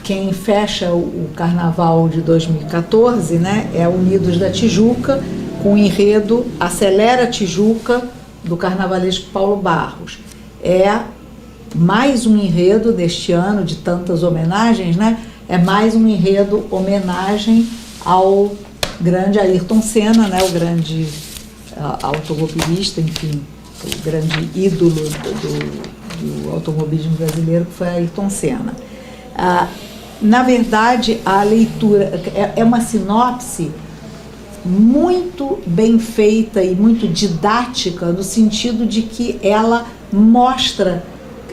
quem fecha o carnaval de 2014, né, é Unidos da Tijuca, com o enredo Acelera Tijuca, do carnavalesco Paulo Barros. É mais um enredo deste ano, de tantas homenagens, né? É mais um enredo homenagem ao grande Ayrton Senna, né? O grande automobilista, enfim, o grande ídolo do automobilismo brasileiro, que foi Ayrton Senna. Na verdade, a leitura é uma sinopse muito bem feita e muito didática, no sentido de que ela mostra,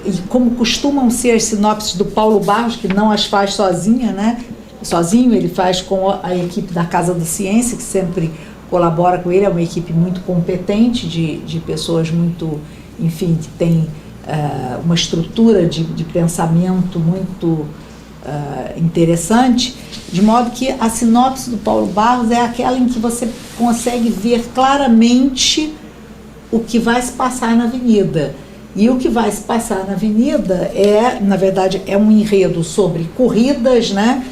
e como costumam ser as sinopses do Paulo Barros, que não as faz sozinha, né? Sozinho, ele faz com a equipe da Casa da Ciência, que sempre colabora com ele, é uma equipe muito competente, de pessoas muito, enfim, que tem uma estrutura de pensamento muito interessante, de modo que a sinopse do Paulo Barros é aquela em que você consegue ver claramente o que vai se passar na avenida. E o que vai se passar na avenida na verdade, é um enredo sobre corridas, né?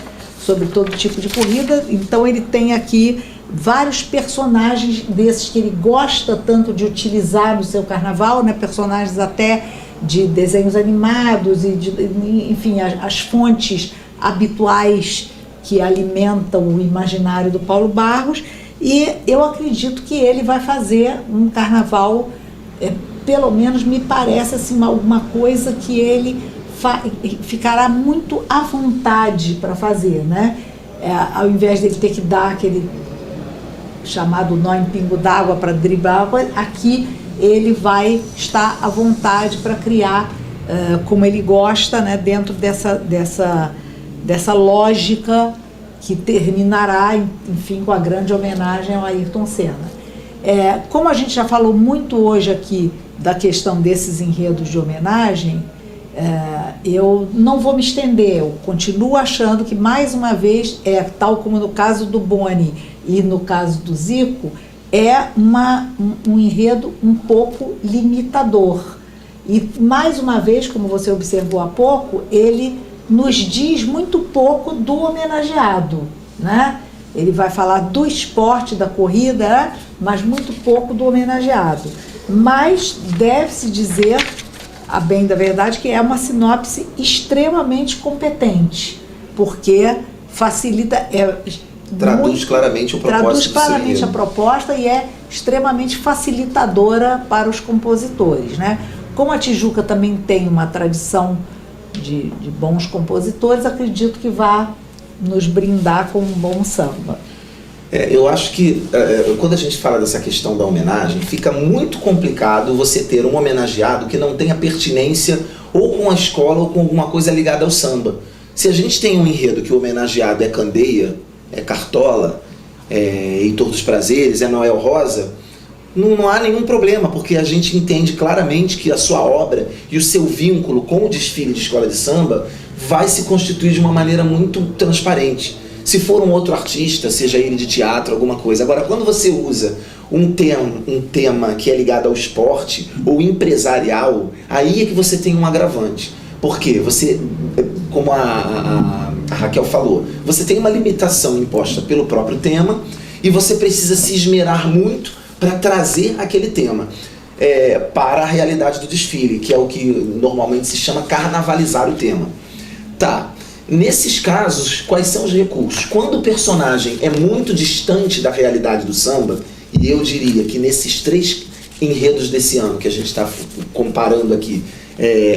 Sobre todo tipo de corrida. Então ele tem aqui vários personagens desses que ele gosta tanto de utilizar no seu carnaval, né? Personagens até de desenhos animados, enfim, as fontes habituais que alimentam o imaginário do Paulo Barros. E eu acredito que ele vai fazer um carnaval, pelo menos me parece assim, alguma coisa que ele ficará muito à vontade para fazer, né? Ao invés dele ter que dar aquele chamado nó em pingo d'água para driblar, aqui ele vai estar à vontade para criar como ele gosta, né? Dentro dessa lógica que terminará, enfim, com a grande homenagem ao Ayrton Senna. Como a gente já falou muito hoje aqui da questão desses enredos de homenagem, eu não vou me estender, eu continuo achando que, mais uma vez, tal como no caso do Boni e no caso do Zico, um enredo um pouco limitador. E, mais uma vez, como você observou há pouco, ele nos diz muito pouco do homenageado, né? Ele vai falar do esporte, da corrida, né? Mas muito pouco do homenageado. Mas deve-se dizer, a bem da verdade, que é uma sinopse extremamente competente, porque facilita... Traduz claramente o propósito. Traduz claramente a proposta e é extremamente facilitadora para os compositores, né? Como a Tijuca também tem uma tradição de bons compositores, acredito que vá nos brindar com um bom samba. Eu acho que quando a gente fala dessa questão da homenagem, fica muito complicado você ter um homenageado que não tenha pertinência ou com a escola ou com alguma coisa ligada ao samba. Se a gente tem um enredo que o homenageado é Candeia, é Cartola, é Heitor dos Prazeres, é Noel Rosa, não há nenhum problema, porque a gente entende claramente que a sua obra e o seu vínculo com o desfile de escola de samba vai se constituir de uma maneira muito transparente. Se for um outro artista, seja ele de teatro, alguma coisa. Agora, quando você usa um tema que é ligado ao esporte ou empresarial, aí é que você tem um agravante. Por quê? Você, como a Raquel falou, você tem uma limitação imposta pelo próprio tema e você precisa se esmerar muito para trazer aquele tema para a realidade do desfile, que é o que normalmente se chama carnavalizar o tema. Tá. Nesses casos, quais são os recursos? Quando o personagem é muito distante da realidade do samba, e eu diria que nesses 3 enredos desse ano que a gente está comparando aqui,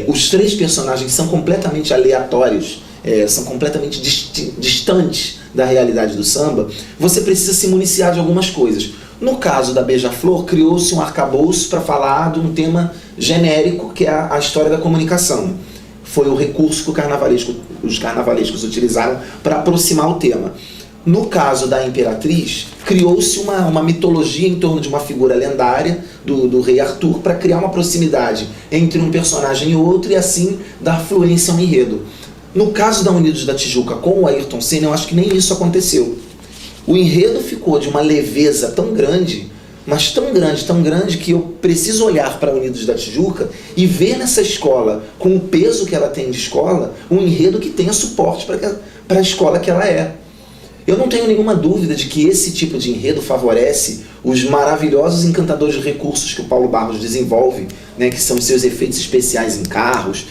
os 3 personagens são completamente aleatórios, são completamente distantes da realidade do samba, você precisa se municiar de algumas coisas. No caso da Beija-Flor, criou-se um arcabouço para falar de um tema genérico, que é a história da comunicação. Foi o recurso que os carnavalescos utilizaram para aproximar o tema. No caso da Imperatriz, criou-se uma mitologia em torno de uma figura lendária do rei Arthur para criar uma proximidade entre um personagem e outro e assim dar fluência ao enredo. No caso da Unidos da Tijuca com o Ayrton Senna, eu acho que nem isso aconteceu. O enredo ficou de uma leveza tão grande mas tão grande que eu preciso olhar para Unidos da Tijuca e ver nessa escola, com o peso que ela tem de escola, um enredo que tenha suporte para a escola que ela é. Eu não tenho nenhuma dúvida de que esse tipo de enredo favorece os maravilhosos e encantadores recursos que o Paulo Barros desenvolve, né, que são os seus efeitos especiais em carros,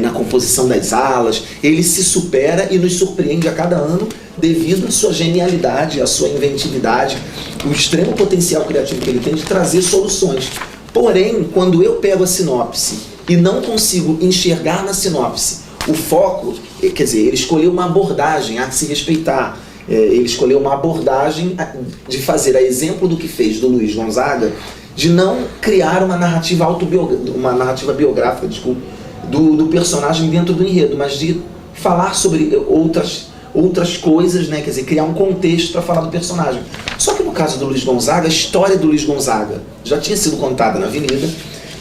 na composição das alas. Ele se supera e nos surpreende a cada ano devido à sua genialidade, à sua inventividade, o extremo potencial criativo que ele tem de trazer soluções. Porém, quando eu pego a sinopse e não consigo enxergar na sinopse o foco, quer dizer, ele escolheu uma abordagem a se respeitar. Ele escolheu uma abordagem de fazer, a exemplo do que fez do Luiz Gonzaga, de não criar uma narrativa biográfica, do personagem dentro do enredo, mas de falar sobre outras coisas, né? Quer dizer, criar um contexto para falar do personagem. Só que no caso do Luiz Gonzaga, a história do Luiz Gonzaga já tinha sido contada na Avenida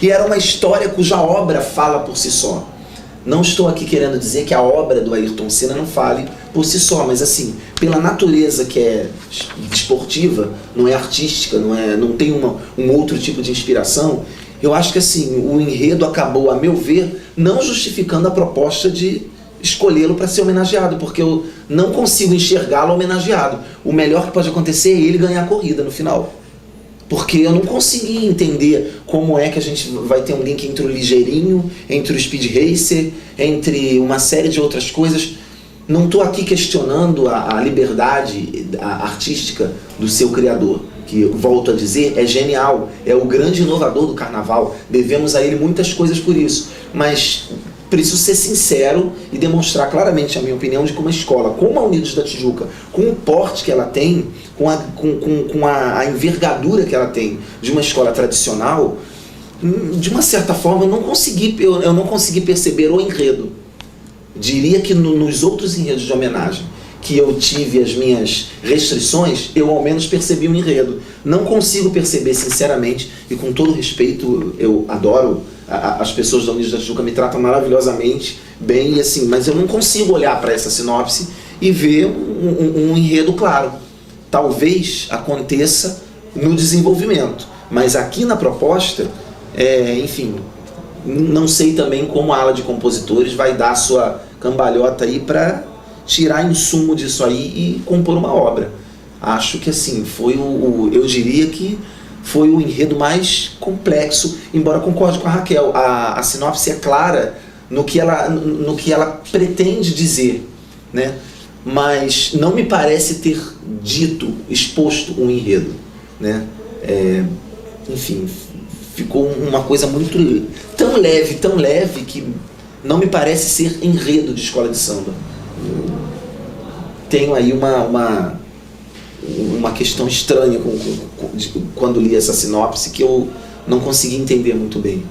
e era uma história cuja obra fala por si só. Não estou aqui querendo dizer que a obra do Ayrton Senna não fale por si só, mas assim, pela natureza que é esportiva, não é artística, não tem um outro tipo de inspiração, eu acho que assim, o enredo acabou, a meu ver, não justificando a proposta de escolhê-lo para ser homenageado, porque eu não consigo enxergá-lo homenageado. O melhor que pode acontecer é ele ganhar a corrida no final. Porque eu não consegui entender como é que a gente vai ter um link entre o Ligeirinho, entre o Speed Racer, entre uma série de outras coisas. Não estou aqui questionando a liberdade artística do seu criador, que, volto a dizer, é genial, é o grande inovador do carnaval, devemos a ele muitas coisas por isso, mas preciso ser sincero e demonstrar claramente a minha opinião de como a escola, como a Unidos da Tijuca, com o porte que ela tem, com a envergadura que ela tem de uma escola tradicional, de uma certa forma eu não consegui perceber o enredo. Diria que nos outros enredos de homenagem que eu tive as minhas restrições, eu ao menos percebi o enredo. Não consigo perceber, sinceramente, e com todo respeito, eu adoro, as pessoas da Unidos da Tijuca me tratam maravilhosamente bem, e assim, mas eu não consigo olhar para essa sinopse e ver um enredo claro. Talvez aconteça no desenvolvimento, mas aqui na proposta, enfim, não sei também como a ala de compositores vai dar a sua cambalhota aí para tirar insumo disso aí e compor uma obra. Acho que assim, eu diria que foi o enredo mais complexo, embora concorde com a Raquel. A sinopse é clara no que ela pretende dizer, né? Mas não me parece ter exposto um enredo, né? Enfim, ficou uma coisa muito tão leve que não me parece ser enredo de escola de samba. Tenho aí uma questão estranha quando li essa sinopse que eu não consegui entender muito bem.